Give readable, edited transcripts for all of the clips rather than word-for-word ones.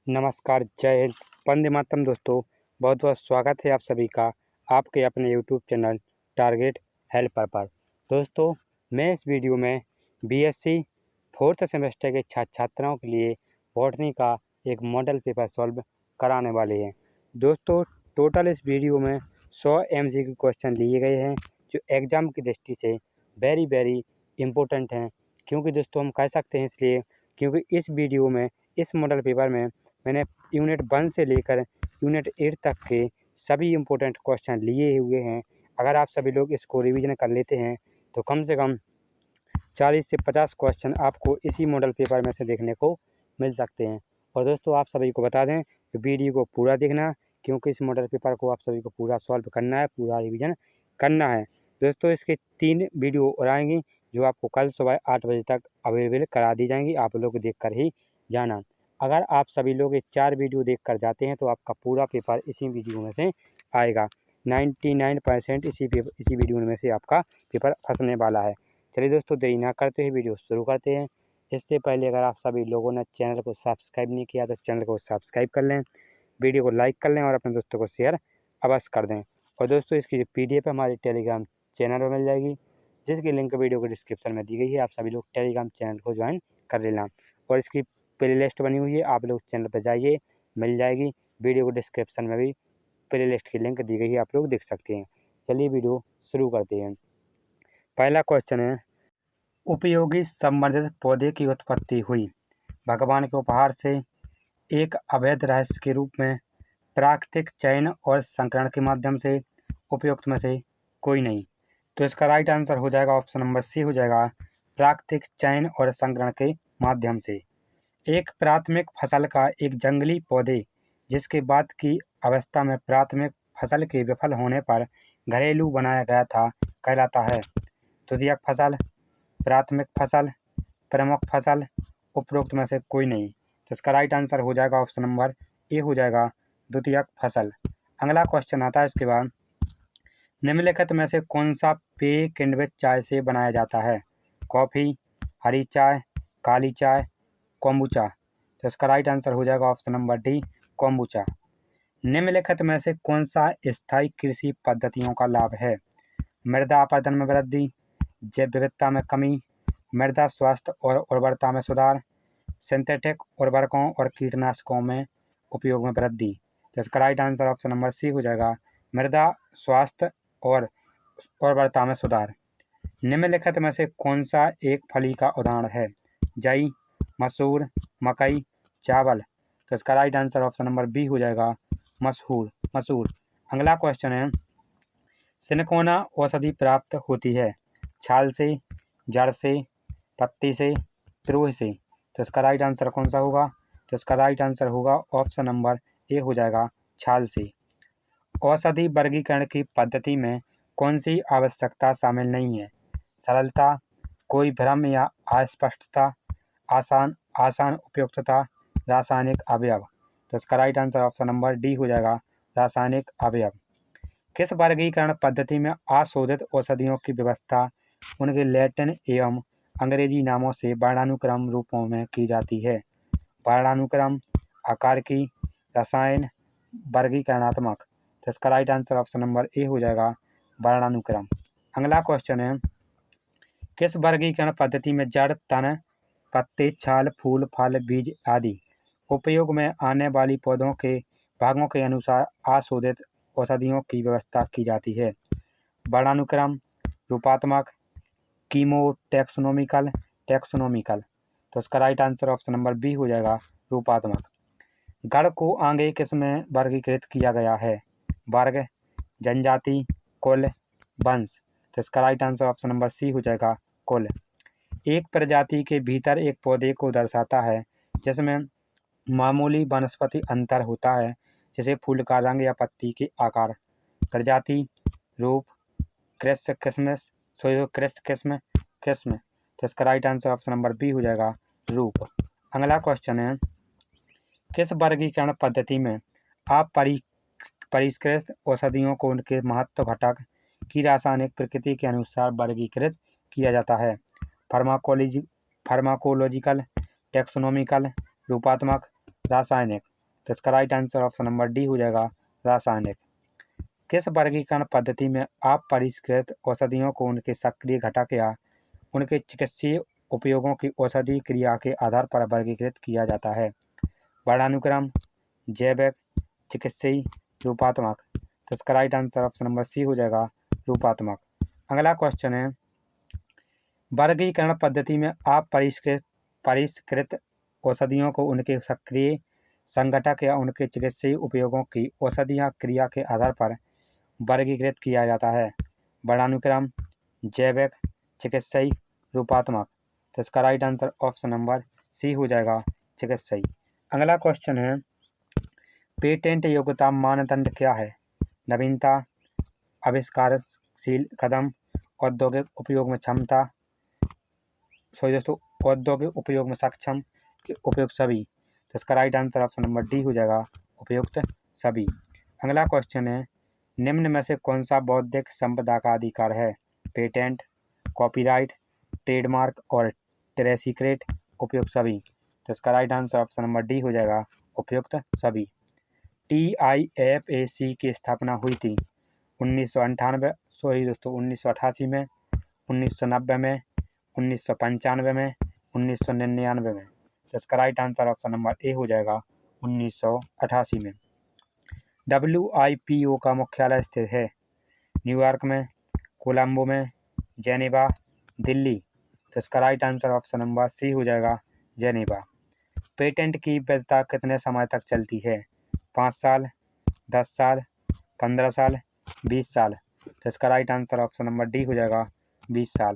नमस्कार, जय हिंद, वंदे मातरम दोस्तों। बहुत बहुत स्वागत है आप सभी का आपके अपने यूट्यूब चैनल टारगेट हेल्पर पर। दोस्तों, मैं इस वीडियो में बीएससी फोर्थ सेमेस्टर के छात्राओं के लिए बॉटनी का एक मॉडल पेपर सॉल्व कराने वाले हैं। दोस्तों, टोटल इस वीडियो में 100 एमसीक्यू क्वेश्चन लिए गए हैं जो एग्ज़ाम की दृष्टि से वेरी इम्पोर्टेंट हैं। क्योंकि दोस्तों हम कह सकते हैं इसलिए क्योंकि इस वीडियो में इस मॉडल पेपर में मैंने यूनिट 1 से लेकर यूनिट 8 तक के सभी इम्पोर्टेंट क्वेश्चन लिए हुए हैं। अगर आप सभी लोग इसको रिवीजन कर लेते हैं तो कम से कम 40 से 50 क्वेश्चन आपको इसी मॉडल पेपर में से देखने को मिल सकते हैं। और दोस्तों, आप सभी को बता दें कि वीडियो को पूरा देखना, क्योंकि इस मॉडल पेपर को आप सभी को पूरा सॉल्व करना है, पूरा रिवीजन करना है। दोस्तों, इसके 3 वीडियो और आएंगी जो आपको कल सुबह 8 बजे तक अवेलेबल करा दी जाएंगी। आप लोग देख कर ही जाना। अगर आप सभी लोग ये 4 वीडियो देख कर जाते हैं तो आपका पूरा पेपर इसी वीडियो में से आएगा। 99% इसी वीडियो में से आपका पेपर फंसने वाला है। चलिए दोस्तों, देरी ना करते हुए वीडियो शुरू करते हैं। इससे पहले अगर आप सभी लोगों ने चैनल को सब्सक्राइब नहीं किया तो चैनल को सब्सक्राइब कर लें, वीडियो को लाइक कर लें और अपने दोस्तों को शेयर अवश्य कर दें। और दोस्तों, इसकी जो PDF है हमारे टेलीग्राम चैनल पर मिल जाएगी, जिसकी लिंक वीडियो को डिस्क्रिप्शन में दी गई है। आप सभी लोग टेलीग्राम चैनल को ज्वाइन कर लेना। और इसकी प्ले लिस्ट बनी हुई है, आप लोग चैनल पर जाइए, मिल जाएगी। वीडियो को डिस्क्रिप्शन में भी प्ले लिस्ट की लिंक दी गई है, आप लोग देख सकते हैं। चलिए वीडियो शुरू करते हैं। पहला क्वेश्चन है, उपयोगी संवर्धित पौधे की उत्पत्ति हुई भगवान के उपहार से एक अवैध रहस्य के रूप में, प्राकृतिक चयन और संकरण के माध्यम से, उपयुक्त में से कोई नहीं। तो इसका राइट आंसर हो जाएगा ऑप्शन नंबर सी हो जाएगा, प्राकृतिक चयन और संकरण के माध्यम से। एक प्राथमिक फसल का एक जंगली पौधे जिसके बाद की अवस्था में प्राथमिक फसल के विफल होने पर घरेलू बनाया गया था कहलाता है। द्वितीयक फसल, प्राथमिक फसल, प्रमुख फसल, उपरोक्त में से कोई नहीं। तो इसका राइट आंसर हो जाएगा ऑप्शन नंबर ए हो जाएगा, द्वितीयक फसल। अगला क्वेश्चन आता है इसके बाद, निम्नलिखित में से कौन सा पेय किण्वित चाय से बनाया जाता है? कॉफ़ी, हरी चाय, काली चाय, कोम्बुचा। तो इसका राइट आंसर हो जाएगा ऑप्शन नंबर डी, कोम्बुचा। निम्नलिखित में से कौन सा स्थायी कृषि पद्धतियों का लाभ है? मृदा अपरदन में वृद्धि, जैव विविधता में कमी, मृदा स्वास्थ्य और उर्वरता में सुधार, सिंथेटिक उर्वरकों और कीटनाशकों में उपयोग में वृद्धि। तो इसका right answer option number C हो जाएगा, मृदा स्वास्थ्य और उर्वरता में सुधार। निम्नलिखित में से कौन सा एक फली का उदाहरण है? जई, मसूर, मकई, चावल। तो इसका right answer option number B हो जाएगा, मसूर। अगला क्वेश्चन है, सिनकोना औषधि प्राप्त होती है छाल से, जड़ से, पत्ती से, त्रोह से। तो इसका राइट आंसर कौन सा होगा? तो इसका राइट आंसर होगा ऑप्शन नंबर ए हो जाएगा, छाल से। औषधि वर्गीकरण की पद्धति में कौन सी आवश्यकता शामिल नहीं है? सरलता, कोई भ्रम या अस्पष्टता, आसान उपयुक्तता, रासायनिक अवयव। तो इसका right answer option number D हो जाएगा, रासायनिक अवयव। किस वर्गीकरण पद्धति में अशोधित औषधियों की व्यवस्था उनके लैटिन एवं अंग्रेजी नामों से वर्णानुक्रम रूपों में की जाती है? वर्णानुक्रम, आकार की, रसायन, वर्गीकरणात्मक। तो इसका right answer option number A हो जाएगा, वर्णानुक्रम। अगला क्वेश्चन है, किस वर्गीकरण पद्धति में जड़, तन, पत्ते, छाल, फूल, फल, बीज आदि उपयोग में आने वाली पौधों के भागों के अनुसार अशोधित औषधियों की व्यवस्था की जाती है? वर्णानुक्रम, रूपात्मक, कीमो टैक्सोनोमिकल। तो इसका right answer option number B हो जाएगा, रूपात्मक। गण को आगे किस में वर्गीकृत किया गया है? वर्ग, जनजाति, कुल, वंश। तो इसका right answer option number C हो जाएगा, कुल। एक प्रजाति के भीतर एक पौधे को दर्शाता है जिसमें मामूली वनस्पति अंतर होता है, जैसे फूल का रंग या पत्ती के आकार। प्रजाति, रूप, किस्म। तो इसका right answer option number B हो जाएगा, रूप। अगला क्वेश्चन है, किस वर्गीकरण पद्धति में परिष्कृत औषधियों को उनके महत्व घटक की रासायनिक प्रकृति के अनुसार वर्गीकृत किया जाता है? फार्माकोलॉजिकल, टैक्सोनोमिकल, रूपात्मक, रासायनिक। तो इसका right answer option number D हो जाएगा रासायनिक। किस वर्गीकरण पद्धति में अपरिष्कृत औषधियों को उनके सक्रिय घटक या उनके चिकित्सीय उपयोगों की औषधि क्रिया के आधार पर वर्गीकृत किया जाता है? वर्णानुक्रम, जैविक, चिकित्सीय, रूपात्मक। तो इसका right answer option number C हो जाएगा रूपात्मक। अगला क्वेश्चन है, वर्गीकरण पद्धति में अपरिष्कृत औषधियों को उनके सक्रिय संघटक या उनके चिकित्सीय उपयोगों की औषधीय क्रिया के आधार पर वर्गीकृत किया जाता है? वर्णानुक्रम, जैविक, चिकित्सीय, रूपात्मक। तो इसका right answer option number C हो जाएगा चिकित्सीय। अगला क्वेश्चन है, पेटेंट योग्यता मानदंड क्या है? नवीनता, आविष्कारशील कदम, औद्योगिक उपयोग में क्षमता, दोस्तों औद्योगिक उपयोग में सक्षम, उपयुक्त सभी। तो इसका right answer option number D हो जाएगा उपयुक्त सभी। अगला क्वेश्चन है, निम्न में से कौन सा बौद्धिक संपदा का अधिकार है? पेटेंट, कॉपीराइट, ट्रेडमार्क और ट्रेड सीक्रेट, उपयुक्त सभी। तो इसका right answer option number D हो जाएगा उपयुक्त सभी। TIFAC की स्थापना हुई थी 1988 में, 1990 में, 1995 में, 1999 में। तो इसका right answer option number A हो जाएगा 1988 में। WIPO का मुख्यालय स्थित है न्यूयॉर्क में, कोलंबो में, जेनेवा, दिल्ली। तो इसका right answer option number C हो जाएगा जेनेवा। पेटेंट की वैधता कितने समय तक चलती है? 5 साल, 10 साल, 15 साल, 20 साल। तो इसका right answer option number D हो जाएगा 20 साल।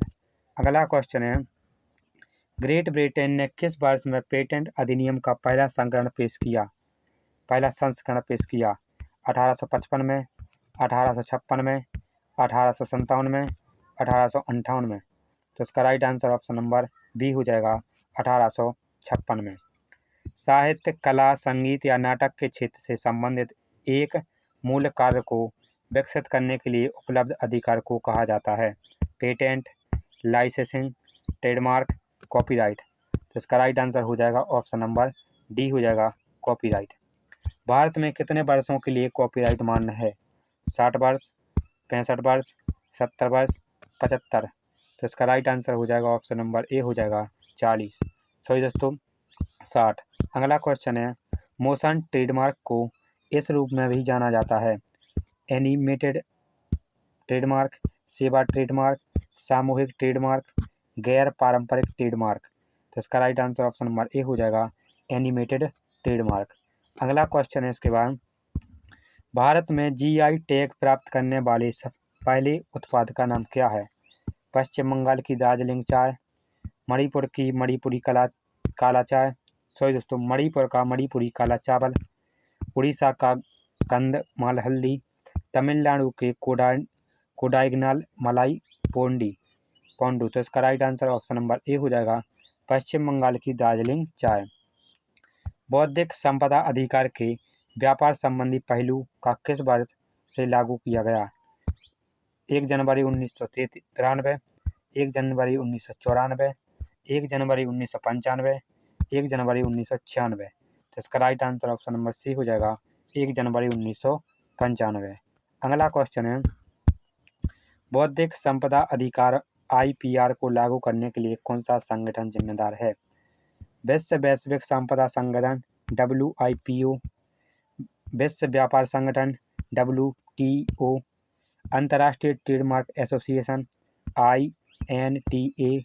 अगला क्वेश्चन है, ग्रेट ब्रिटेन ने किस वर्ष में पेटेंट अधिनियम का पहला संस्करण पेश किया? 1855 में, 1856 में, 1857 में, 1858 में। तो इसका right answer option number B हो जाएगा 1856 में। साहित्य, कला, संगीत या नाटक के क्षेत्र से संबंधित एक मूल कार्य को विकसित करने के लिए उपलब्ध अधिकार को कहा जाता है? Patent, licensing, trademark, copyright. तो इसका राइट आंसर हो जाएगा ऑप्शन नंबर डी हो जाएगा कॉपीराइट। भारत में कितने वर्षों के लिए कॉपीराइट मान्य है? 60 वर्ष, 65 वर्ष, 70 वर्ष, 75। तो इसका राइट आंसर हो जाएगा ऑप्शन नंबर ए हो जाएगा 40। सॉरी दोस्तों 60। अगला क्वेश्चन है, मोशन ट्रेडमार्क को इस रूप में भी जाना जाता है? एनिमेटेड ट्रेडमार्क, सेवा ट्रेडमार्क, सामूहिक ट्रेडमार्क, गैर पारंपरिक ट्रेडमार्क। तो इसका right answer option number A हो जाएगा एनिमेटेड ट्रेडमार्क। अगला क्वेश्चन है इसके बाद, भारत में GI टैग प्राप्त करने वाले पहले उत्पाद का नाम क्या है? पश्चिम बंगाल की दार्जिलिंग चाय, मणिपुर की मणिपुरी काला चाय, सॉरी दोस्तों मणिपुर का मणिपुरी काला चावल, उड़ीसा का कंदमाल हल्दी, तमिलनाडु के कोडाइगनाल मलाई पोंडू। तो इसका right answer option number A हो जाएगा पश्चिम बंगाल की दार्जिलिंग चाय। बौद्धिक संपदा अधिकार के व्यापार संबंधी पहलू का किस वर्ष से लागू किया गया? 1 जनवरी 1993, 1 जनवरी 1994, 1 जनवरी 1995, 1 जनवरी 1996। तो इसका right answer option number C हो जाएगा 1 जनवरी 1995। अगला क्वेश्चन है, बौद्धिक संपदा अधिकार IPR को लागू करने के लिए कौन सा संगठन जिम्मेदार है? वैश्विक संपदा संगठन WIPO, विश्व व्यापार संगठन WTO, अंतर्राष्ट्रीय ट्रेडमार्क एसोसिएशन INTA,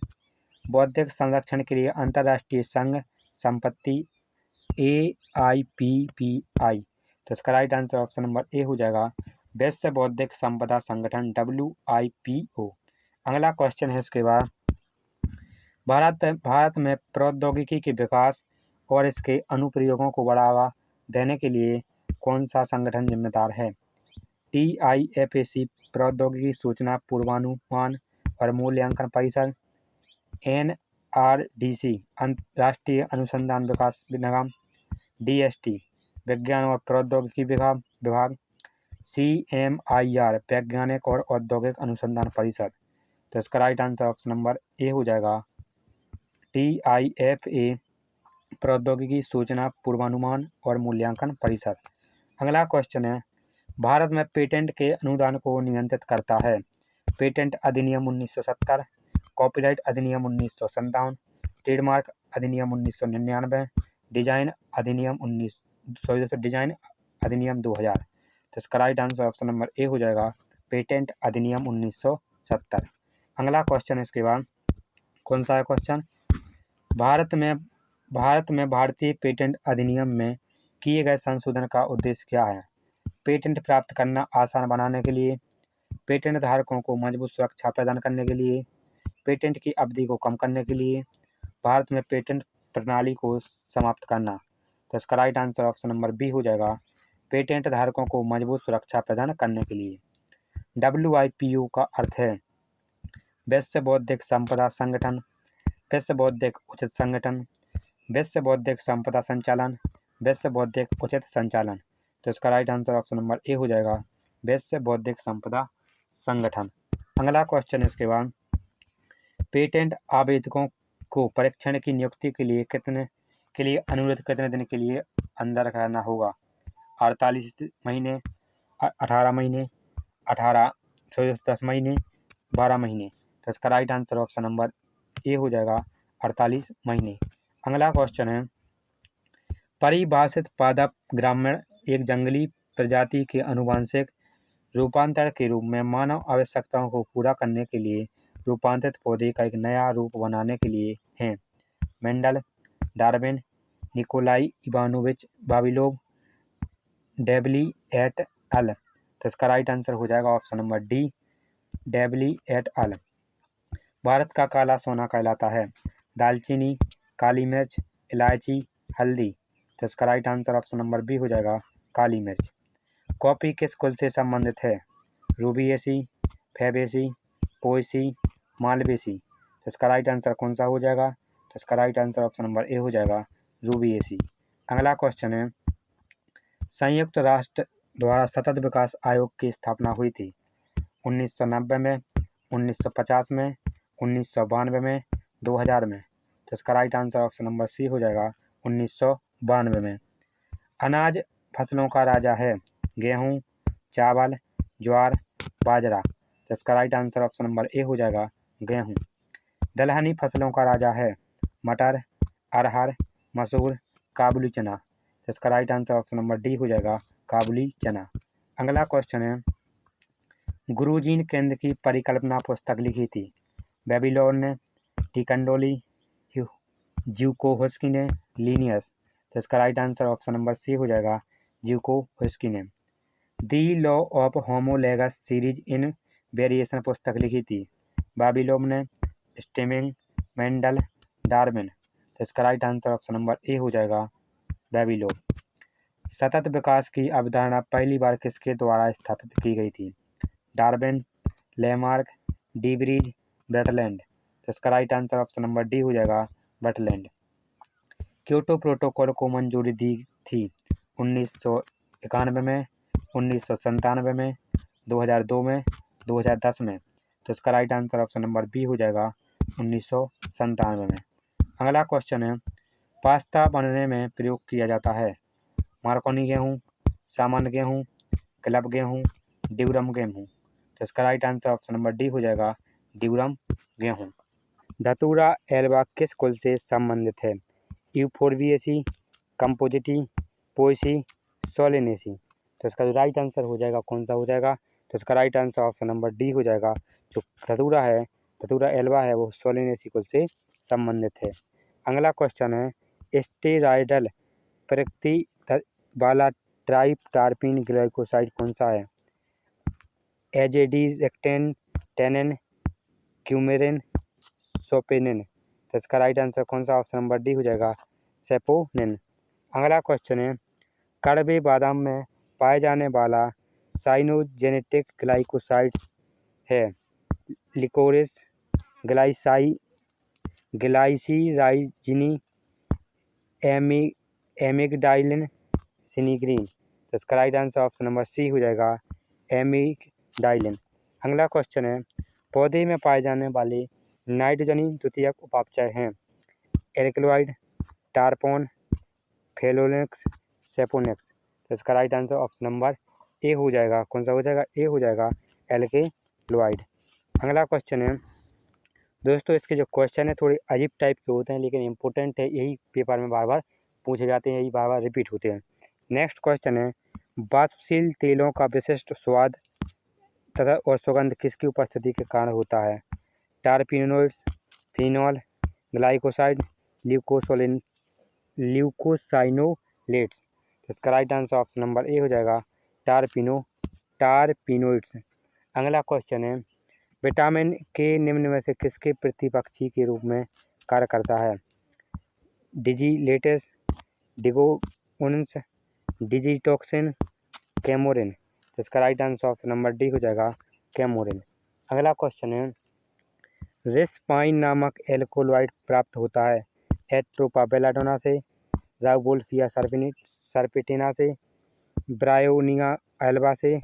बौद्धिक संरक्षण के लिए अंतर्राष्ट्रीय संघ संपत्ति AIPPI। तो इसका right answer option number A हो जाएगा विश्व बौद्धिक संपदा संगठन WIPO। अगला क्वेश्चन है इसके बाद, भारत में प्रौद्योगिकी के विकास और इसके अनुप्रयोगों को बढ़ावा देने के लिए कौन सा संगठन जिम्मेदार है? TIFAC, प्रौद्योगिकी सूचना पूर्वानुमान और मूल्यांकन परिषद, NRDC, राष्ट्रीय अनुसंधान विकास निगम, DST, विज्ञान और प्रौद्योगिकी विभाग, CMIR, वैज्ञानिक और औद्योगिक अनुसंधान परिषद। तो इसका right answer option number A हो जाएगा TIFAC, प्रौद्योगिकी सूचना पूर्वानुमान और मूल्यांकन परिषद। अगला क्वेश्चन है, भारत में पेटेंट के अनुदान को नियंत्रित करता है। पेटेंट अधिनियम 1970, कॉपीराइट अधिनियम 1957, ट्रेडमार्क अधिनियम 1999, डिजाइन अधिनियम 2000। तो इसका right answer option number A हो जाएगा, पेटेंट अधिनियम 1970। अगला क्वेश्चन है इसके बाद, कौन सा है क्वेश्चन, भारत में भारतीय पेटेंट अधिनियम में किए गए संशोधन का उद्देश्य क्या है। पेटेंट प्राप्त करना आसान बनाने के लिए, पेटेंट धारकों को मजबूत सुरक्षा प्रदान करने के लिए, पेटेंट की अवधि को कम करने के लिए, भारत में पेटेंट प्रणाली को समाप्त करना। तो इसका right answer option number B हो जाएगा, पेटेंट धारकों को मजबूत सुरक्षा प्रदान करने के लिए। WIPO का अर्थ है विश्व बौद्धिक संपदा संगठन, विश्व बौद्धिक उचित संगठन, विश्व बौद्धिक संपदा संचालन, विश्व बौद्धिक उचित संचालन। तो इसका right answer option number A हो जाएगा, विश्व बौद्धिक संपदा संगठन। अगला क्वेश्चन इसके बाद, पेटेंट आवेदकों को परीक्षण की नियुक्ति के लिए अनुरोध कितने दिन के लिए अंदर करना होगा। 48 महीने, 18 महीने, 10 महीने, 12 महीने। तो इसका right answer option number A हो जाएगा, 48 महीने। अगला क्वेश्चन है, परिभाषित पादप ग्रामीण एक जंगली प्रजाति के आनुवंशिक रूपांतर के रूप में मानव आवश्यकताओं को पूरा करने के लिए रूपांतरित पौधे का एक नया रूप बनाने के लिए हैं। Mendel, Darwin, Nikolai Ivanovich Vavilov, डेवली एट अल। तो इसका राइट आंसर हो जाएगा ऑप्शन नंबर डी, डेवली एट अल। भारत का काला सोना कहलाता है। दालचीनी, काली मिर्च, इलायची, हल्दी। तो इसका right answer option number B हो जाएगा, काली मिर्च। कॉफी किस कुल से संबंधित है। Rubiaceae, Fabaceae, Poaceae, Malvaceae. तो इसका राइट आंसर कौन सा हो जाएगा। तो इसका right answer option number A हो जाएगा, रूबिएसी। अगला क्वेश्चन है, संयुक्त राष्ट्र द्वारा सतत विकास आयोग की स्थापना हुई थी। 1990 में, 1950 में, 1992 में, 2000 में। तो इसका right answer option number C हो जाएगा, 1992 में। अनाज फसलों का राजा है। गेहूँ, चावल, ज्वार, बाजरा। तो इसका right answer option number A हो जाएगा, गेहूँ। दलहनी फसलों का राजा है। मटर, अरहर, मसूर, काबुली चना। तो इसका right answer option number D हो जाएगा, काबुली चना। अगला क्वेश्चन है, गुरुजीन केंद्र की परिकल्पना पुस्तक लिखी थी। बेबीलोन ने, टिकंडोली, ज्यूकोव्स्की ने, लीनियस। तो इसका right answer option number C हो जाएगा, ज्यूकोव्स्की ने। The law of homologous series in variation पुस्तक लिखी थी। बेबीलोन ने, स्टेमिंग, मेंडल, डार्विन। तो इसका right answer option number A हो जाएगा, बेबीलोन। सतत विकास की अवधारणा पहली बार किसके द्वारा स्थापित की गई थी। डार्विन, लेमार्क, डीब्रीज, ब्रेटलैंड। तो इसका right answer option number D हो जाएगा, ब्रेटलैंड। क्योटो प्रोटोकॉल को मंजूरी दी थी 1991 में, 1997 में, 2002 में, 2010 में। तो इसका right answer option number B हो जाएगा, 1997 में। अगला क्वेश्चन है, पास्ता बनने में प्रयोग किया जाता है। मार्कोनी गेहूँ, सामान्य गेहूँ, क्लब गेहूँ, ड्यूरम गेहूँ। तो इसका right answer option number D हो जाएगा, ड्यूरम गेहूँ। धतूरा एल्बा किस कुल से संबंधित है। Euphorbiaceae, Compositae, Poaceae, Solanaceae. तो इसका जो राइट आंसर हो जाएगा कौन सा हो जाएगा। तो इसका right answer option number D हो जाएगा। जो धतूरा है, धतूरा एल्बा है, वो सोलेनेसी कुल से संबंधित है। अगला क्वेश्चन है, स्टेरॉयडल प्रकृति वाला ट्राइपटार्पिन ग्लाइकोसाइड कौन सा है। एजेडिरेक्टेन, टेनिन, क्यूमेरिन, सोपेनिन। तो इसका राइट आंसर कौन सा ऑप्शन नंबर डी हो जाएगा, सेपोनिन। अगला क्वेश्चन है, कड़वे बादाम में पाए जाने वाला साइनोजेनेटिक ग्लाइकोसाइड्स है। Liquorice, glycyrrhizin, amygdalin, sinigrin. तो इसका right answer option number C हो जाएगा, एमिगडाइलिन। अगला क्वेश्चन है, पौधे में पाए जाने वाले नाइट्रोजनी द्वितीयक उपापचय हैं। Alkaloid, terpene, phenolics, saponins. तो इसका right answer option number A हो जाएगा। कौन सा हो जाएगा? ए हो जाएगा, एल्केलॉइड। अगला क्वेश्चन है दोस्तों, इसके जो क्वेश्चन है थोड़े अजीब टाइप के होते हैं लेकिन इम्पोर्टेंट है, यही पेपर में बार बार पूछे जाते हैं, यही बार बार रिपीट होते हैं। नेक्स्ट क्वेश्चन है, वाष्पशील तेलों का विशिष्ट स्वाद तथा और सुगंध किसकी उपस्थिति के कारण होता है? टारपिनोइड्स, फिनॉल, ग्लाइकोसाइड, ल्यूकोसाइनोलेट्स। इसका right answer option number A हो जाएगा, टारपिनोइड्स। अगला क्वेश्चन है, विटामिन के निम्न में से किसके प्रतिपक्षी के रूप में कार्य करता है? डिजिलेटेस, डिगोउन्स, डिजिटॉक्सिन, कैमोरिन। तो इसका right answer option number D हो जाएगा, कैमोरिन। अगला क्वेश्चन है, रिस्पाइन नामक एल्कोलॉइड प्राप्त होता है एट्रोपा बेलाडोना से, राउवोल्फिया सर्पेटिना से, ब्रायोनिया एल्बा से,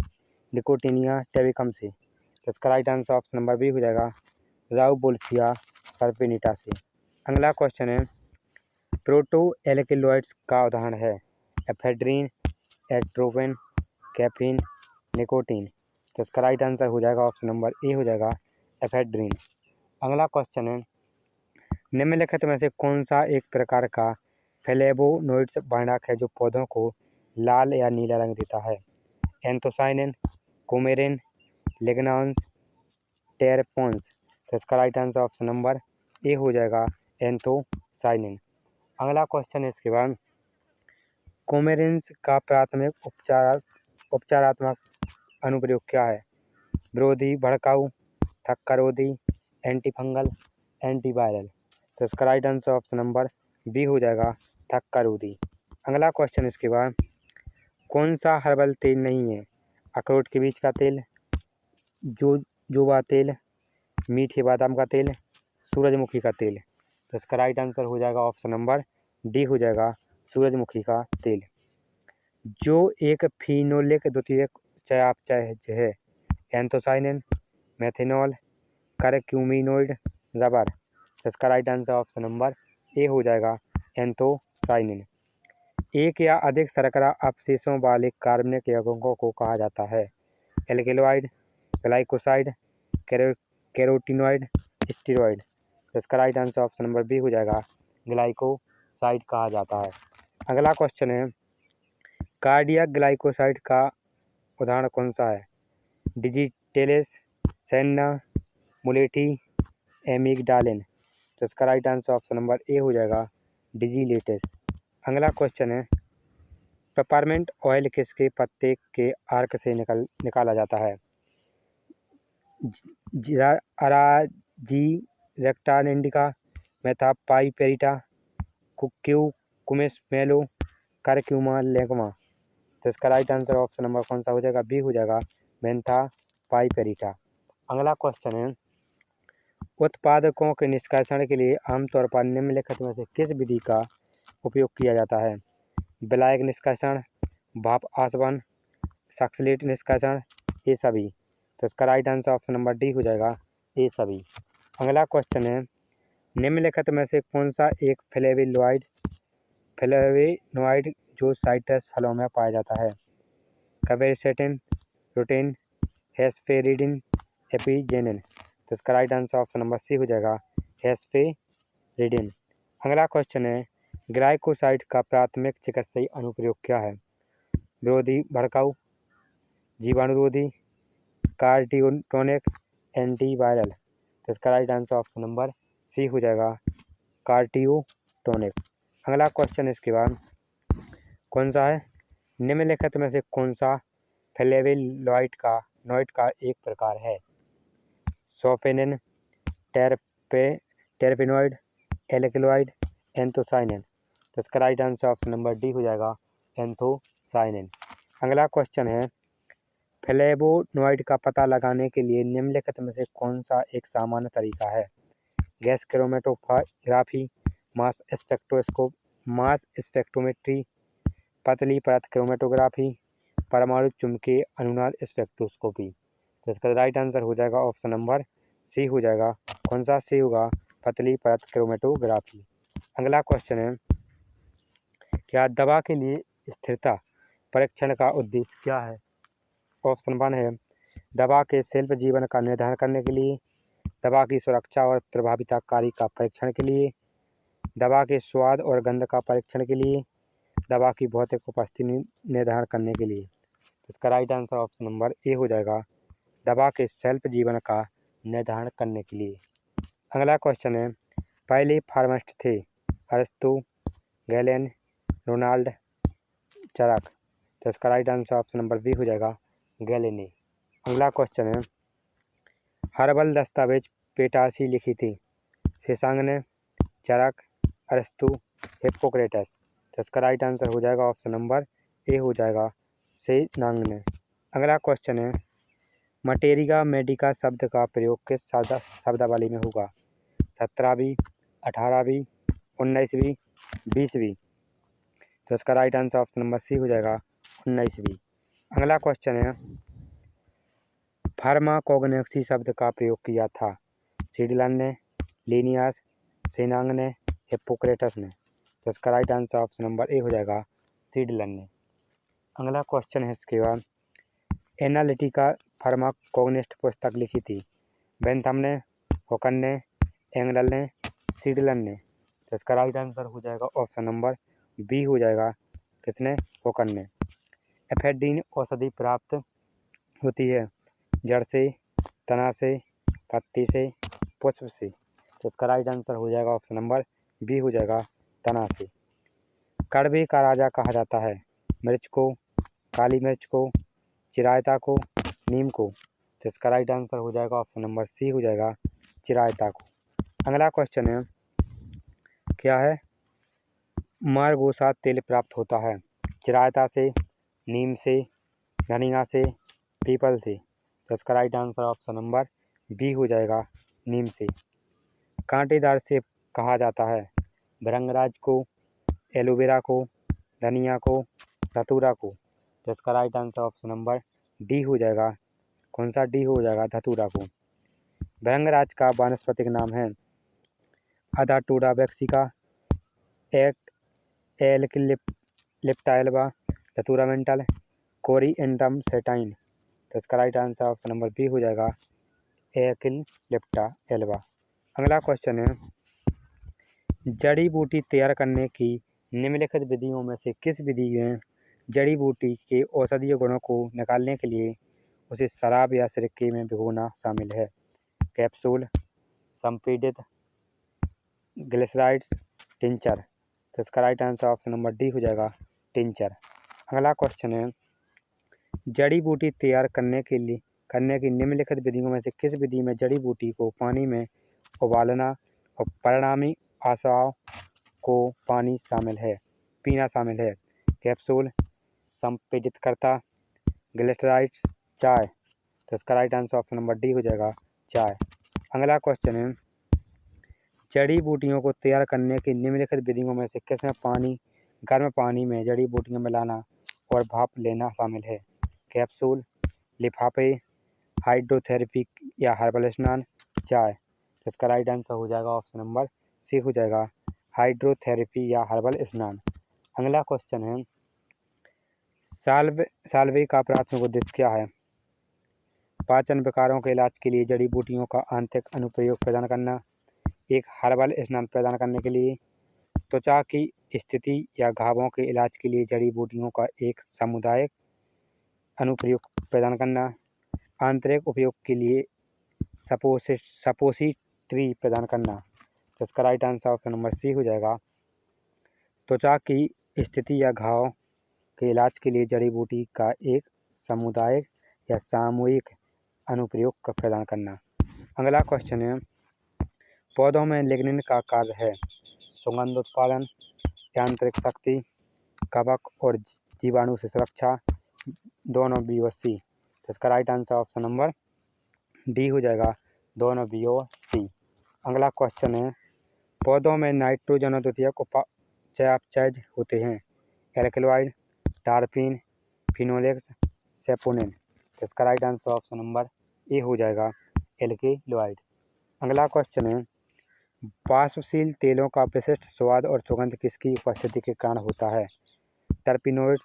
निकोटिनिया टेबिकम से। तो इसका right answer option number B हो जाएगा, राउवोल्फिया सर्पेटिना से। अगला क्वेश्चन है, प्रोटो एल्केलॉइड्स का उदाहरण है एफेड्रीन, एट्रोपिन, कैफीन, निकोटीन। तो इसका राइट आंसर हो जाएगा ऑप्शन नंबर ए हो जाएगा, एफेड्रीन। अगला क्वेश्चन है, निम्नलिखित में से कौन सा एक प्रकार का फ्लेवोनोइड्स वर्णक है जो पौधों को लाल या नीला रंग देता है? Anthocyanin, coumarin, लिग्नान्स, टेरपोन्स। तो इसका right answer option number A हो जाएगा, एंथोसाइनिन। अगला क्वेश्चन है इसके बाद, कुमेरिन्स का प्राथमिक उपचारात्मक अनुप्रयोग क्या है? विरोधी, भड़काऊ, थक्कारोधी, एंटीफंगल, एंटीवायरल। तो इसका right answer option number B हो जाएगा, थक्कारोधी। अगला क्वेश्चन इसके बाद, कौन सा हर्बल तेल नहीं है? अखरोट के बीज का तेल, जोजोबा तेल, मीठे बादाम का तेल, सूरजमुखी का तेल। तो इसका राइट आंसर हो जाएगा ऑप्शन नंबर डी हो जाएगा, सूरजमुखी का तेल। जो एक फिनोलिक द्वितीयक चयापचय है? Anthocyanin, methanol, curcuminoid, rubber. तो इसका right answer option number A हो जाएगा, एंथोसाइनिन। एक या अधिक शर्करा अवशेषों वाले कार्बनिक यौगिकों को कहा जाता है? Alkaloid, glycoside, carotenoid, steroid. तो इसका right answer option number B हो जाएगा, ग्लाइकोसाइड कहा जाता है। अगला क्वेश्चन है, कार्डियक ग्लाइकोसाइड का उदाहरण कौन सा है? डिजिटेलिस, सेन्ना, मुलेटी, एमिगडालिन। तो इसका right answer option number A हो जाएगा, डिजिलेटिस। अगला क्वेश्चन है, पेपरमिंट ऑयल किसके पत्ते के अर्क से निकाला जाता है? अराजी रेक्टा इंडिका, मेथापाइपेरिटा, क्यूकुमिस मेलो, करक्यूमा लेगमा। तो इसका राइट आंसर ऑप्शन नंबर कौन सा हो जाएगा? बी हो जाएगा, मेथापाइपेरिटा। अगला क्वेश्चन है, उत्पादकों के निष्कासन के लिए आमतौर पर निम्नलिखित में से किस विधि का उपयोग किया जाता है? विलायक निष्कासन, भाप आसवन, सक्सलेट निष्कासन, ये सभी। तो इसका right answer option number D हो जाएगा, ये सभी। अगला क्वेश्चन है, निम्नलिखित में से कौन सा एक फ्लेवेनोइड जो साइट्रस फलों में पाया जाता है? Quercetin, rutin, hesperidin, apigenin. तो इसका right answer option number C हो जाएगा, हेस्पेरिडिन। अगला क्वेश्चन है, ग्लाइकोसाइड का प्राथमिक चिकित्सीय अनुप्रयोग क्या है? विरोधी, भड़काऊ, जीवाणुरोधी, कार्डियोटोनिक, एंटीवायरल। तो इसका right answer option number C हो जाएगा, कार्डियोटोनिक। अगला क्वेश्चन इसके बाद कौन सा है, निम्नलिखित में से कौन सा फ्लेवोनोइड का एक प्रकार है? सोफेनिन, टेरपेनोइड, एल्केलॉइड, एंथोसाइनिन। तो इसका right answer option number D हो जाएगा, एंथोसाइनिन। अगला क्वेश्चन है, फ्लेवोनोइड का पता लगाने के लिए निम्नलिखित में से कौन सा एक सामान्य तरीका है? गैस क्रोमेटोग्राफी, मास स्पेक्ट्रोमेट्री, पतली परत क्रोमेटोग्राफी, परमाणु चुंबकीय अनुनाद स्पेक्ट्रोस्कोपी। तो इसका राइट आंसर हो जाएगा ऑप्शन नंबर सी हो जाएगा। कौन सा सी होगा? पतली परत क्रोमेटोग्राफी। अगला क्वेश्चन है, क्या दवा के लिए स्थिरता परीक्षण का उद्देश्य क्या है? ऑप्शन 1 है दवा के शेल्फ जीवन का निर्धारण करने के लिए, दवा की सुरक्षा और प्रभाविताकारी का परीक्षण के लिए, दवा के स्वाद और गंध का परीक्षण के लिए, दवा की भौतिक उपस्थिति निर्धारण करने के लिए। इसका right answer option number A हो जाएगा, दवा के शेल्फ जीवन का निर्धारण करने के लिए। अगला क्वेश्चन है, पहले फार्मासिस्ट थे अरिस्टो, गैलेन, रोनाल्ड, चरक। तो इसका right answer option number B हो जाएगा, गैलेने। अगला क्वेश्चन है, हर्बल दस्तावेज पेटासी लिखी थी शेषांग ने, चरक, अरिस्टो, हिप्पोक्रेटस। तो इसका राइट आंसर हो जाएगा ऑप्शन नंबर ए हो जाएगा, शेषांग ने। अगला क्वेश्चन है, मटेरिया मेडिका शब्द का प्रयोग किस शब्दावली में होगा? 17वीं, 18वीं, 19वीं, 20वीं। तो इसका right answer option number C हो जाएगा, 19वीं। अगला क्वेश्चन है, फार्माकोग्नोसी शब्द का प्रयोग किया था सीडलन ने, लिनियस, शेनांग ने, हिप्पोक्रेटस ने। तो इसका right answer option number A हो जाएगा, सीडलन ने। अगला क्वेश्चन है इसके बाद, एनालिटिका फार्माकोग्निस्ट पुस्तक लिखी थी बेंथम ने, होकन ने, एंगल ने, सीडलन ने। तो इसका राइट आंसर हो जाएगा ऑप्शन नंबर बी हो जाएगा, किसने? होकन ने। एफेड्रीन औषधि प्राप्त होती है जड़ से, तना से, पत्ती से, पुष्प से। तो इसका राइट आंसर हो जाएगा ऑप्शन नंबर बी हो जाएगा, तना से। कड़वे का राजा कहा जाता है मिर्च को, काली मिर्च को, चिरायता को, नीम को। तो इसका राइट आंसर हो जाएगा ऑप्शन नंबर सी हो जाएगा, चिरायता को। अगला क्वेश्चन है, क्या है? मारगोसा तेल प्राप्त होता है चिरायता से, नीम से, धनिया से, पीपल से। तो इसका right answer option number B हो जाएगा, नीम से। कांटेदार सेब कहा जाता है भृंगराज को, एलोवेरा को, धनिया को, धतूरा को। तो इसका right answer option number D हो जाएगा, कौन सा? डी हो जाएगा, धतूरा को। भृंगराज का वानस्पतिक नाम है Adhatoda vasica, Eclipta alba, Datura metel, Coriandrum sativum. तो इसका right answer option number B हो जाएगा, लिप्टा एल्बा। अगला क्वेश्चन है, जड़ी बूटी तैयार करने की निम्नलिखित विधियों में से किस विधि में जड़ी बूटी के औषधीय गुणों को निकालने के लिए उसे शराब या सिरके में भिगोना शामिल है? कैप्सूल, संपीडित, ग्लिसराइड्स, टिंचर। तो इसका right answer option number D हो जाएगा, टिंचर। अगला क्वेश्चन है, जड़ी बूटी तैयार करने की निम्नलिखित विधियों में से किस विधि में जड़ी बूटी को पानी में उबालना और परिणामी आसाव को पीना शामिल है? कैप्सूल, संपीड़ितकर्ता, ग्लिसराइड्स, चाय। तो इसका right answer option number D हो जाएगा, चाय। अगला क्वेश्चन है, जड़ी बूटियों को तैयार करने की निम्नलिखित विधियों में से किसमें गर्म पानी में जड़ी बूटियां मिलाना और भाप लेना शामिल है? कैप्सूल, लिफाफे, हाइड्रोथेरेपी या हर्बल स्नान, चाय। तो इसका राइट आंसर हो जाएगा ऑप्शन नंबर सी हो जाएगा, हाइड्रोथेरेपी या हर्बल स्नान। अगला क्वेश्चन है, साल्वे का प्राथमिक उद्देश्य क्या है? पाचन विकारों के इलाज के लिए जड़ी बूटियों का आंतरिक अनुप्रयोग प्रदान करना, एक हर्बल स्नान प्रदान करने के लिए, त्वचा की स्थिति या घावों के इलाज के लिए जड़ी बूटियों का एक सामुदायिक अनुप्रयोग प्रदान करना, आंतरिक उपयोग के लिए सपोसिटरी प्रदान करना। तो इसका right answer option number C हो जाएगा, त्वचा की स्थिति या घाव के इलाज के लिए जड़ी बूटी का एक सामुदायिक या सामूहिक अनुप्रयोग का प्रदान करना। अगला क्वेश्चन है, पौधों में लिग्निन का कार्य है सुगंध उत्पादन, यांत्रिक शक्ति, कवक और जीवाणु से सुरक्षा, दोनों बी और सी। तो इसका right answer option number D हो जाएगा, दोनों बी और सी। अगला क्वेश्चन है, पौधों में नाइट्रोजन और द्वितीयक चयापचय होते हैं एल्कलॉइड, टार्पीन, फिनोलेक्स, सेपोनिन। तो इसका right answer option number A हो जाएगा, एल्कलॉइड। अगला क्वेश्चन है, वाष्पशील तेलों का विशिष्ट स्वाद और सुगंध किसकी उपस्थिति के कारण होता है? Terpenoids,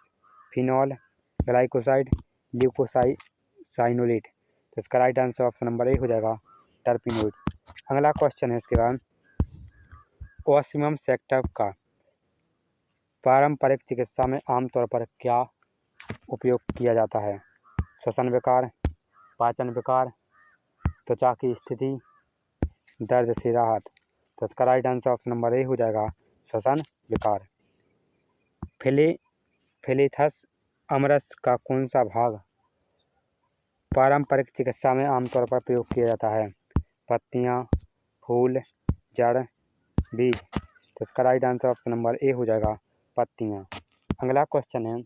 phenol, glycoside, glucosinolate. तो इसका right answer option number A हो जाएगा टर्पिनोइड्स। अगला क्वेश्चन है इसके बाद, ओस्मियम सेक्टर का पारंपरिक चिकित्सा में आमतौर पर क्या उपयोग किया जाता है? श्वसन विकार, पाचन विकार, त्वचा की स्थिति, दर्द से राहत। तो इसका right answer option number A हो जाएगा श्वसन विकार। फिलेथस अमरस का कौन सा भाग पारंपरिक चिकित्सा में आमतौर पर प्रयोग किया जाता है? पत्तियां, फूल, जड़, बीज। तो इसका right answer option number A हो जाएगा पत्तियां। अगला क्वेश्चन है,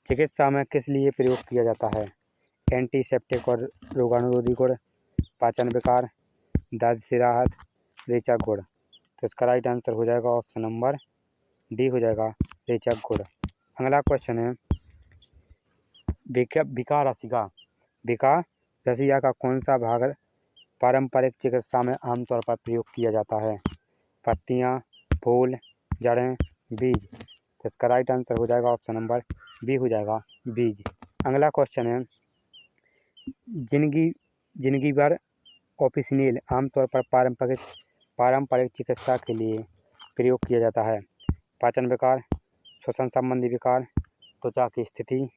चिकित्सा में किस लिए प्रयोग किया जाता है? एंटीसेप्टिक और रोगाणुरोधी गुण, पाचन विकार, दर्द से राहत, रेचक गुण। तो इसका राइट आंसर हो जाएगा ऑप्शन नंबर डी हो जाएगा रेचक गुण। अगला क्वेश्चन है, विकार रसिया का कौन सा भाग पारंपरिक चिकित्सा में आमतौर पर प्रयोग किया जाता है? पत्तियां, फूल, जड़ें, बीज। तो इसका राइट आंसर हो जाएगा ऑप्शन नंबर बी हो जाएगा बीज। अगला क्वेश्चन है, जिंजीवर ऑफिसिनेल आमतौर पर पारंपरिक चिकित्सा के लिए प्रयोग किया जाता है? पाचन विकार, श्वसन संबंधी विकार, त्वचा की स्थिति,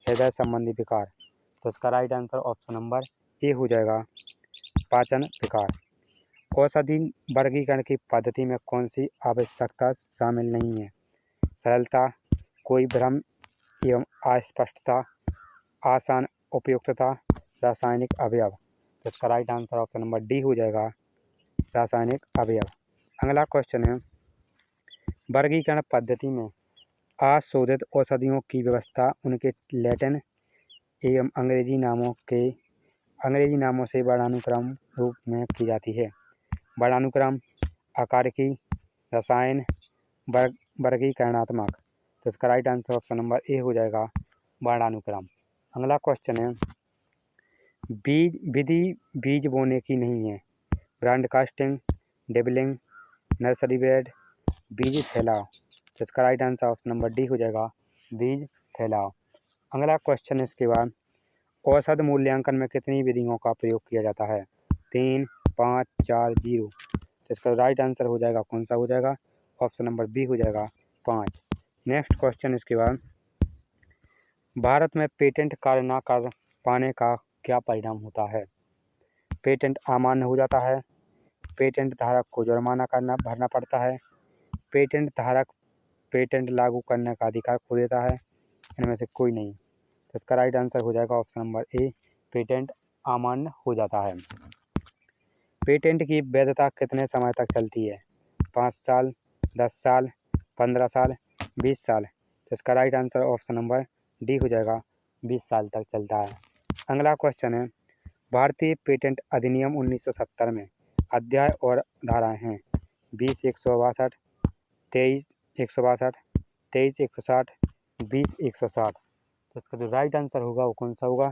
हृदय संबंधी विकार। तो इसका right answer option number A हो जाएगा पाचन विकार। औषधि वर्गीकरण की पद्धति में कौन सी आवश्यकता शामिल नहीं है? सरलता, कोई भ्रम एवं अस्पष्टता, आसान उपयुक्तता, रासायनिक अवयव। तो इसका right answer option number D हो जाएगा रासायनिक अवयव। अगला क्वेश्चन है, वर्गीकरण पद्धति में अशोधित औषधियों की व्यवस्था उनके लैटिन एवं अंग्रेजी नामों से वर्णानुक्रम रूप में की जाती है। वर्णानुक्रम, आकारिकी, रसायन, वर्गीकरणात्मक। तो इसका right answer option number A हो जाएगा वर्णानुक्रम। अगला क्वेश्चन है, बीज बोने की नहीं है? ब्रॉडकास्टिंग, डेबलिंग, नर्सरी बेड, बीज फैलाव। तो इसका right answer option number D हो जाएगा बीज फैलाव। अगला क्वेश्चन है इसके बाद, औसत मूल्यांकन में कितनी विधियों का प्रयोग किया जाता है? 3, 5, 4, 0। तो इसका राइट आंसर हो जाएगा कौन सा हो जाएगा? ऑप्शन नंबर बी हो जाएगा 5। नेक्स्ट क्वेश्चन इसके बाद, भारत में पेटेंट कार्य न कर पाने का क्या परिणाम होता है? पेटेंट अमान्य हो जाता है, पेटेंट धारक को जुर्माना भरना पड़ता है, पेटेंट धारक पेटेंट लागू करने का अधिकार खो देता है, इनमें से कोई नहीं। तो इसका राइट आंसर हो जाएगा ऑप्शन नंबर ए, पेटेंट अमान्य हो जाता है। पेटेंट की वैधता कितने समय तक चलती है? 5 साल, 10 साल, 15 साल, 20 साल। तो इसका right answer option number D हो जाएगा 20 साल तक चलता है। अगला क्वेश्चन है, भारतीय पेटेंट अधिनियम 1970 में अध्याय और धाराएं हैं? 20/162, 23/162, 23/160, 20/160। तो इसका जो राइट आंसर होगा वो कौन सा होगा?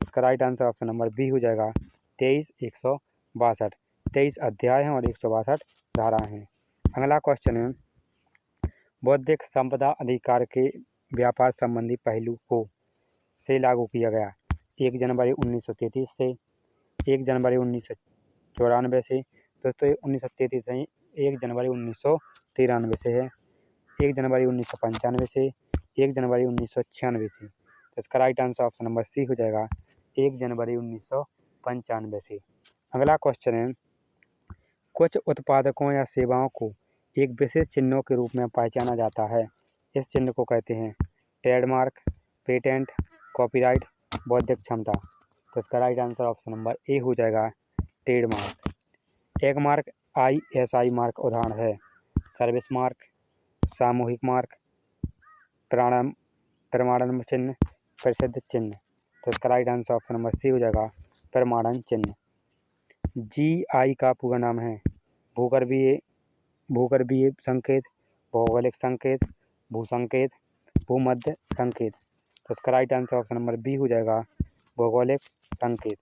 इसका right answer option number B हो जाएगा 23/162। 23 अध्याय हैं और 162 धाराएं हैं। अगला क्वेश्चन है, बौद्धिक संपदा अधिकार के व्यापार संबंधी पहलू को से लागू किया गया 1 जनवरी 1933 से, 1 जनवरी 1994 से। दोस्तों 1933 से 1 जनवरी 1993 से है, 1 जनवरी 1995 से, 1 जनवरी 1996 से। तो इसका right answer option number C हो जाएगा 1 जनवरी 1995 से। अगला क्वेश्चन है, कुछ उत्पादकों या सेवाओं को एक विशेष चिन्हों के रूप में पहचाना जाता है, इस चिन्ह को कहते हैं? ट्रेडमार्क, पेटेंट, कॉपीराइट, बौद्धिक क्षमता। तो इसका right answer option number A हो जाएगा ट्रेडमार्क। एक मार्क ISI मार्क उदाहरण है? सर्विस मार्क, सामूहिक मार्क, प्रमाणन चिन्ह, प्रसिद्ध चिन्ह। तो इसका right answer option number C हो जाएगा प्रमाणन चिन्ह। GI का पूरा नाम है? भूगर्भीय संकेत, भौगोलिक संकेत, भूसंकेत, भूमध्य संकेत। तो इसका right answer option number B हो जाएगा भौगोलिक संकेत।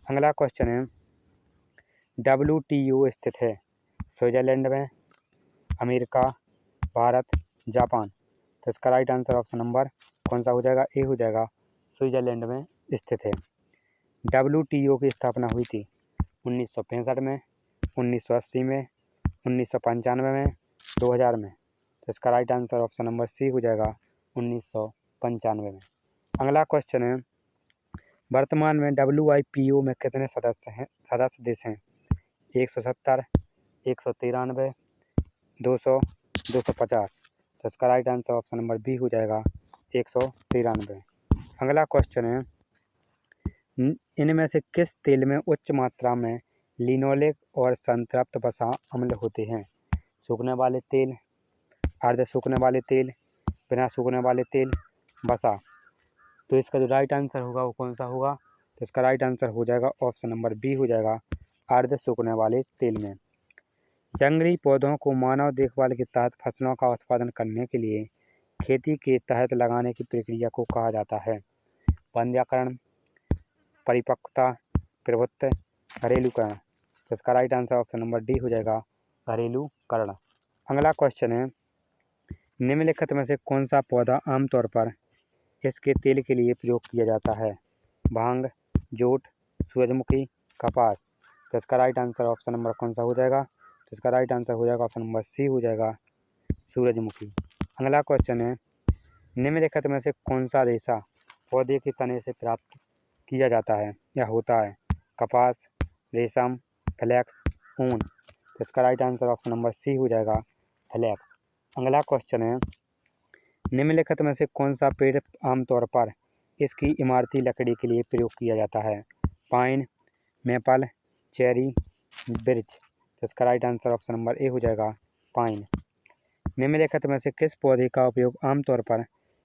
अगला क्वेश्चन है, WTO स्थित है? स्विट्जरलैंड में, अमेरिका, भारत, जापान। तो इसका राइट आंसर ऑप्शन नंबर कौन सा हो जाएगा? ए हो जाएगा, स्विट्ज़रलैंड में स्थित है। WTO की स्थापना हुई थी 1965 में, 1980 में, 1995 में, 2000 में। तो इसका right answer option number C हो जाएगा, 1995 में। अगला क्वेश्चन है, वर्तमान में WIPO में कितने सदस्य देश हैं? 170, 193, 200, 250। तो इसका right answer option number B हो जाएगा, 193। अगला क्वेश्चन है, इनमें से किस तेल में उच्च मात्रा में लिनोलेक और संतृप्त वसा अम्ल होते हैं? सूखने वाले तेल, अर्ध सूखने वाले तेल, बिना सूखने वाले तेल, वसा। तो इसका जो राइट आंसर होगा वो कौन सा होगा? तो इसका राइट आंसर हो जाएगा ऑप्शन नंबर बी हो जाएगा, अर्ध सूखने वाले तेल में। जंगली पौधों को मानव देखभाल के तहत फसलों का उत्पादन करने के लिए खेती के तहत लगाने की प्रक्रिया को कहा जाता है? वंध्याकरण, परिपक्वता, प्रभुत्व, घरेलूकरण। तो इसका right answer option number D हो जाएगा, घरेलूकरण। अगला क्वेश्चन है, निम्नलिखित में से कौन सा पौधा आमतौर पर इसके तेल के लिए प्रयोग किया जाता है? भांग, जूट, सूरजमुखी, कपास। तो इसका राइट आंसर ऑप्शन नंबर कौन सा हो जाएगा? तो इसका राइट आंसर हो जाएगा ऑप्शन नंबर सी हो जाएगा, सूरजमुखी। अगला क्वेश्चन है, निम्नलिखित में से कौन सा रेशा पौधे के तने से प्राप्त किया जाता है या होता है? कपास, रेशम, फ्लैक्स, ऊन। तो इसका right answer option number C हो जाएगा, फ्लैक्स। अगला क्वेश्चन है, निम्नलिखित में से कौन सा पेड़ आमतौर पर इसकी इमारती लकड़ी के लिए प्रयोग किया जाता है? Pine, maple, cherry, birch. तो इसका right answer option number A हो जाएगा, पाइन। निम्नलिखित में से किस पौधे का उपयोग आमतौर पर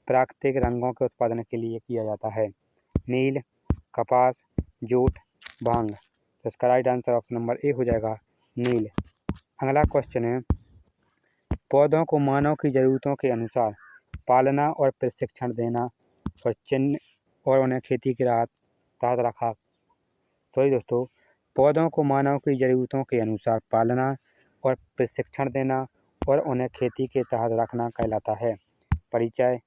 प्राकृतिक रंगों के उत्पादन के लिए किया जाता है? नील, कपास, जूट, भांग। तो इसका right answer option number A हो जाएगा, नील। अगला क्वेश्चन है, पौधों को मानव की ज़रूरतों के अनुसार पालना और प्रशिक्षण देना और चिन्ह और उन्हें खेती के तहत रखा। सॉरी दोस्तों, पौधों को मानव की ज़रूरतों के अनुसार पालना और प्रशिक्षण देना और उन्हें खेती के तहत रखना कहलाता है? परिचय,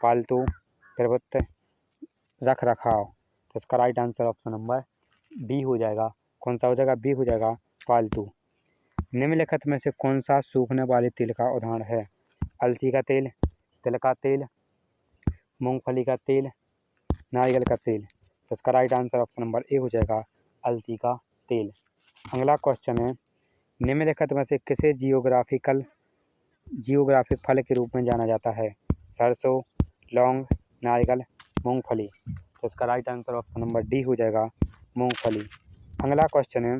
पालतू, प्रभुत्व, रख रखाव। तो इसका right answer option number B हो जाएगा, कौन सा हो जाएगा? बी हो जाएगा, पालतू। निम्नलिखित में से कौन सा सूखने वाले तेल का उदाहरण है? अलसी का तेल, तिल का तेल, मूंगफली का तेल, नारियल का तेल। तो इसका right answer option number A हो जाएगा, अलसी का तेल। अगला क्वेश्चन है, निम्नलिखित में से किसे जियोग्राफिक फल के रूप में जाना जाता है? सरसों, लौंग, नारियल, मूंगफली। तो इसका right answer option number D हो जाएगा, मूंगफली। अगला क्वेश्चन है,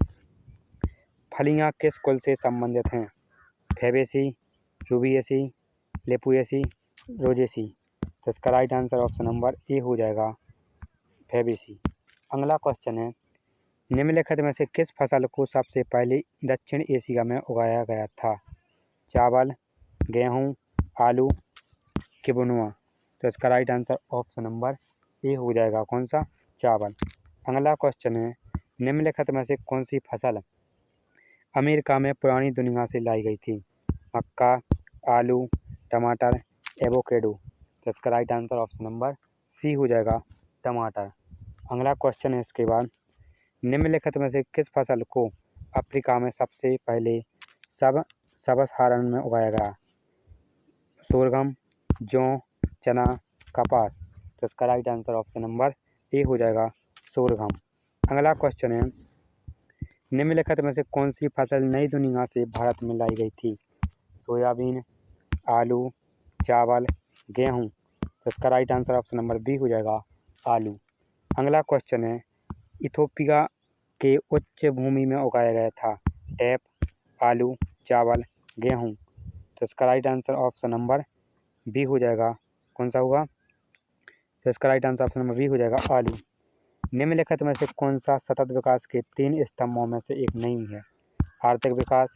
फलियां किस कुल से संबंधित हैं? Fabaceae, Rubiaceae, Lamiaceae, Rosaceae. तो इसका right answer option number A हो जाएगा, फैबेसी। अगला क्वेश्चन है, निम्नलिखित में से किस फसल को सबसे पहले दक्षिण एशिया में उगाया गया था? चावल, गेहूँ, आलू, किबुनुआ। तो इसका right answer option number A हो जाएगा, कौन सा? चावल। अगला क्वेश्चन है, निम्नलिखित में से कौन सी फसल अमेरिका में पुरानी दुनिया से लाई गई थी? मक्का, आलू, टमाटर, एवोकेडो। तो इसका right answer option number C हो जाएगा, टमाटर। अगला क्वेश्चन है इसके बाद, निम्नलिखित में से किस फसल को अफ्रीका में सबसे पहले सबसहारन में उगाया गया? सोरगम, जौ, चना, कपास। तो इसका right answer option number A हो जाएगा, सोरगम। अगला क्वेश्चन है, निम्नलिखित में से कौन सी फसल नई दुनिया से भारत में लाई गई थी? सोयाबीन, आलू, चावल, गेहूँ। तो इसका right answer option number B हो जाएगा, आलू। अगला क्वेश्चन है, इथोपिया के उच्च भूमि में उगाया गया था? टेप, आलू, चावल, गेहूँ। तो इसका right answer option number B हो जाएगा, कौन सा होगा? तो इसका right answer option number B हो जाएगा, आलू। निम्नलिखित में से कौन सा सतत विकास के 3 स्तंभों में से एक नहीं है? आर्थिक विकास,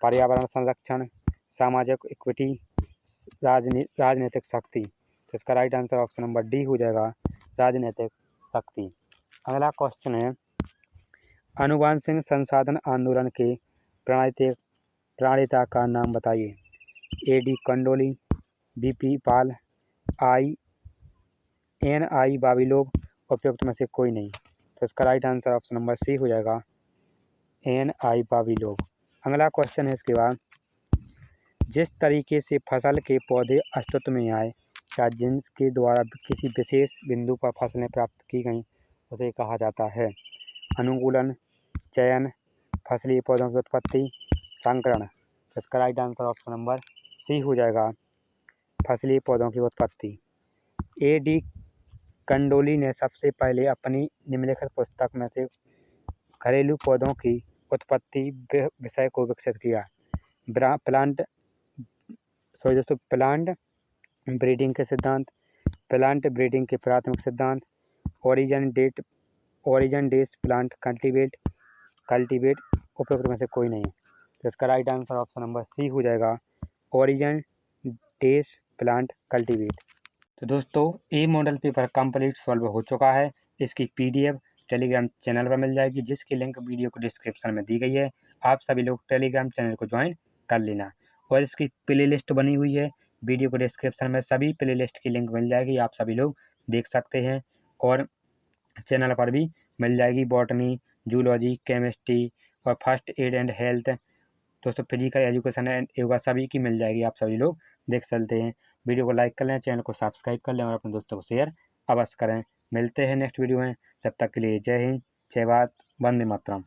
पर्यावरण संरक्षण, सामाजिक इक्विटी, राजनीतिक शक्ति। तो इसका right answer option number D हो जाएगा, राजनीतिक शक्ति। अगला क्वेश्चन है, आनुवंशिक संशोधन आंदोलन के प्रणेता का नाम बताइए? A.D. Candolle, B P, NI Vavilov, उपयुक्त में से कोई नहीं। तो इसका right answer option number C हो जाएगा, NI बाबिलोव। अगला क्वेश्चन है इसके बाद, जिस तरीके से फसल के पौधे अस्तित्व में आए या जिनके द्वारा किसी विशेष बिंदु पर फसलें प्राप्त की गईं उसे कहा जाता है। अनुकूलन, चयन, फसली पौधों की उत्पत्ति, संकरण। तो इसका right answer option number C हो जाएगा, फसली पौधों की उत्पत्ति। AD कंडोली ने सबसे पहले अपनी निम्नलिखित पुस्तक में से घरेलू पौधों की उत्पत्ति विषय को विकसित किया। प्लांट ब्रीडिंग के सिद्धांत, प्लांट ब्रीडिंग के प्राथमिक सिद्धांत, ओरिजिन डेस प्लांट कल्टीवेट, उपयुक्त में से कोई नहीं। तो इसका right answer option number C हो जाएगा, ओरिजिन डेस प्लांट कल्टीवेट। तो दोस्तों ये मॉडल पेपर कंप्लीट सॉल्व हो चुका है। इसकी PDF टेलीग्राम चैनल पर मिल जाएगी, जिसकी लिंक वीडियो को डिस्क्रिप्शन में दी गई है। आप सभी लोग टेलीग्राम चैनल को ज्वाइन कर लेना। और इसकी प्लेलिस्ट बनी हुई है, वीडियो को डिस्क्रिप्शन में सभी प्लेलिस्ट की लिंक मिल जाएगी, आप सभी लोग देख सकते हैं। और चैनल पर भी मिल जाएगी बॉटनी, जूलॉजी, केमिस्ट्री और फर्स्ट एड एंड हेल्थ, दोस्तों फिजिकल एजुकेशन एंड योगा सभी की मिल जाएगी, आप सभी लोग देख सकते हैं। वीडियो को लाइक कर लें, चैनल को सब्सक्राइब कर लें और अपने दोस्तों को शेयर अवश्य करें। मिलते हैं नेक्स्ट वीडियो में, तब तक के लिए जय हिंद, जय भारत, वंदे मातरम।